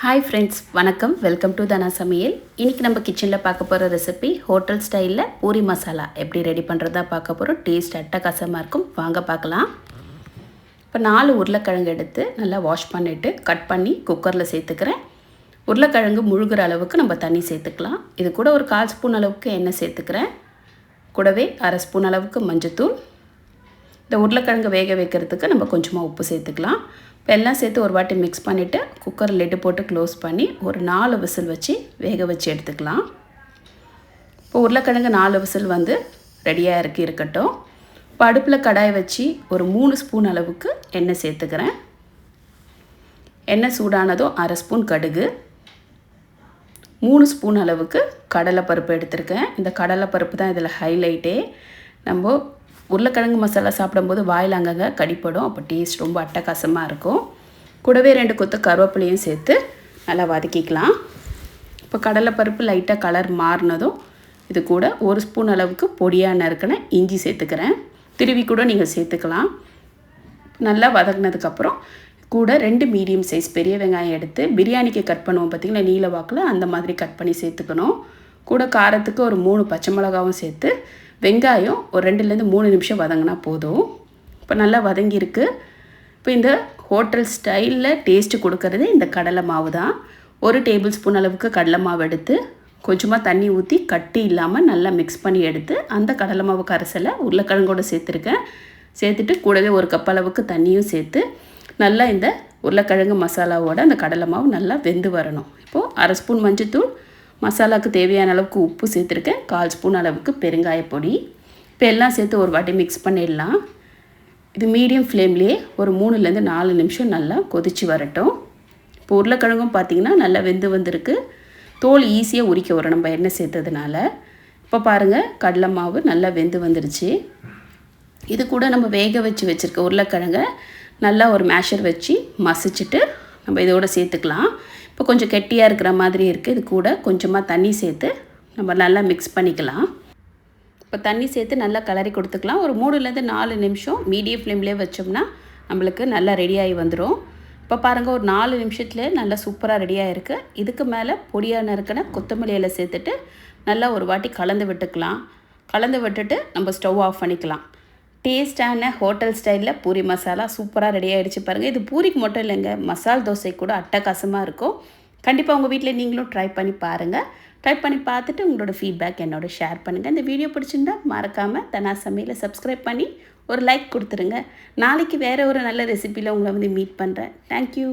Hi friends, வணக்கம். Welcome to தனா சமையல். இன்றைக்கி நம்ம கிச்சனில் பார்க்க போகிற ரெசிபி ஹோட்டல் ஸ்டைலில் பூரி மசாலா எப்படி ரெடி பண்ணுறதா பார்க்க போகிறோம். டேஸ்ட் அட்டகாசமாக இருக்கும். வாங்க பார்க்கலாம். இப்போ 4 உருளைக்கிழங்கு எடுத்து நல்லா வாஷ் பண்ணிவிட்டு கட் பண்ணி குக்கரில் சேர்த்துக்கிறேன். உருளைக்கிழங்கு முழுகிற அளவுக்கு நம்ம தண்ணி சேர்த்துக்கலாம். இது கூட ஒரு 1/4 ஸ்பூன் அளவுக்கு எண்ணெய் சேர்த்துக்கிறேன். கூடவே 1/2 ஸ்பூன் அளவுக்கு மஞ்சத்தூள். இந்த உருளைக்கிழங்கு வேக வைக்கிறதுக்கு நம்ம கொஞ்சமாக உப்பு சேர்த்துக்கலாம். இப்போ எல்லாம் சேர்த்து ஒரு வாட்டி மிக்ஸ் பண்ணிவிட்டு குக்கர் லிட்டு போட்டு க்ளோஸ் பண்ணி ஒரு 4 விசில் வச்சு வேக வச்சு எடுத்துக்கலாம். இப்போ உருளைக்கிழங்கு 4 விசில் ரெடியாக இருக்கட்டும். இப்போ அடுப்பில் கடாயை வச்சு ஒரு 3 ஸ்பூன் அளவுக்கு எண்ணெய் சேர்த்துக்கிறேன். எண்ணெய் சூடானதும் 1/2 ஸ்பூன் கடுகு, 3 ஸ்பூன் அளவுக்கு கடலைப்பருப்பு எடுத்திருக்கேன். இந்த கடலைப்பருப்பு தான் இதில் ஹைலைட்டே. நம்ம உருளைக்கிழங்கு மசாலா சாப்பிடும்போது வாயில் அங்கங்கே கடிப்படும். அப்போ டேஸ்ட் ரொம்ப அட்டகாசமாக இருக்கும். கூடவே 2 கொத்து கருவேப்பிலையும் சேர்த்து நல்லா வதக்கிக்கலாம். இப்போ கடலைப்பருப்பு லைட்டாக கலர் மாறினதும் இது கூட 1 ஸ்பூன் அளவுக்கு பொடியாக நறுக்கின இஞ்சி சேர்த்துக்கிறேன். திருவி கூட நீங்கள் சேர்த்துக்கலாம். நல்லா வதக்கினதுக்கப்புறம் கூட 2 மீடியம் சைஸ் பெரிய வெங்காயம் எடுத்து பிரியாணிக்கு கட் பண்ணுவோம் பார்த்திங்களா, நீல வாக்கில் அந்த மாதிரி கட் பண்ணி சேர்த்துக்கணும். கூட காரத்துக்கு ஒரு 3 பச்சை மிளகாவும் சேர்த்து வெங்காயம் ஒரு 2லேருந்து 3 நிமிஷம் வதங்கினா போதும். இப்போ நல்லா வதங்கியிருக்கு. இப்போ இந்த ஹோட்டல் ஸ்டைலில் டேஸ்ட்டு கொடுக்கறது இந்த கடலை மாவு தான். 1 டேபிள் ஸ்பூன் அளவுக்கு கடலை மாவு எடுத்து கொஞ்சமாக தண்ணி ஊற்றி கட்டி இல்லாமல் நல்லா மிக்ஸ் பண்ணி எடுத்து அந்த கடலை மாவு கரைசலை உருளைக்கிழங்கோடு சேர்த்துருக்கேன். சேர்த்துட்டு கூடவே 1 கப் அளவுக்கு தண்ணியும் சேர்த்து நல்லா இந்த உருளைக்கிழங்கு மசாலாவோட அந்த கடலை மாவு நல்லா வெந்து வரணும். இப்போது 1/2 ஸ்பூன் மஞ்சத்தூள், மசாலாவுக்கு தேவையான அளவுக்கு உப்பு சேர்த்துருக்கேன். 1/4 ஸ்பூன் அளவுக்கு பெருங்காயப்பொடி. இப்போ எல்லாம் சேர்த்து ஒரு வாட்டி மிக்ஸ் பண்ணிடலாம். இது மீடியம் ஃப்ளேம்லேயே ஒரு 3லேருந்து 4 நிமிஷம் நல்லா கொதித்து வரட்டும். இப்போ உருளைக்கிழங்கும் பார்த்திங்கன்னா நல்லா வெந்து வந்திருக்கு. தோல் ஈஸியாக உரிக்க வரும் நம்ம எண்ணெய் சேர்த்ததுனால. இப்போ பாருங்கள், கடலை மாவு நல்லா வெந்து வந்துருச்சு. இது கூட நம்ம வேக வச்சுருக்க உருளைக்கிழங்கை நல்லா ஒரு மேஷர் வச்சு மசிச்சுட்டு நம்ம இதோடு சேர்த்துக்கலாம். இப்போ கொஞ்சம் கெட்டியாக இருக்கிற மாதிரி இருக்குது. இது கூட கொஞ்சமாக தண்ணி சேர்த்து நம்ம நல்லா மிக்ஸ் பண்ணிக்கலாம். இப்போ தண்ணி சேர்த்து நல்லா கிளறி கொடுத்துக்கலாம். ஒரு 3லேருந்து 4 நிமிஷம் மீடியம் ஃப்ளேம்லேயே வச்சோம்னா நம்மளுக்கு நல்லா ரெடியாகி வந்துடும். இப்போ பாருங்கள், ஒரு 4 நிமிஷத்துலேயே நல்லா சூப்பராக ரெடியாக இருக்குது. இதுக்கு மேலே பொடியாக நறுக்கின கொத்தமல்லி இலை சேர்த்துட்டு நல்லா ஒரு வாட்டி கலந்து விட்டுக்கலாம். கலந்து விட்டுட்டு நம்ம ஸ்டவ் ஆஃப் பண்ணிக்கலாம். டேஸ்டான ஹோட்டல் ஸ்டைலில் பூரி மசாலா சூப்பராக ரெடி ஆகிடுச்சு பாருங்கள். இது பூரிக்கு மட்டும் இல்லைங்க, மசால் தோசை கூட அட்டகாசமாக இருக்கும். கண்டிப்பாக உங்கள் வீட்டில் நீங்களும் ட்ரை பண்ணி பாருங்கள். ட்ரை பண்ணி பார்த்துட்டு உங்களோட ஃபீட்பேக் என்னோட ஷேர் பண்ணுங்கள். இந்த வீடியோ பிடிச்சிருந்தால் மறக்காமல் தனா சமையலை சப்ஸ்கிரைப் பண்ணி ஒரு லைக் கொடுத்துருங்க. நாளைக்கு வேறு ஒரு நல்ல ரெசிபியில் உங்களை மீட் பண்ணுறேன். தேங்க்யூ.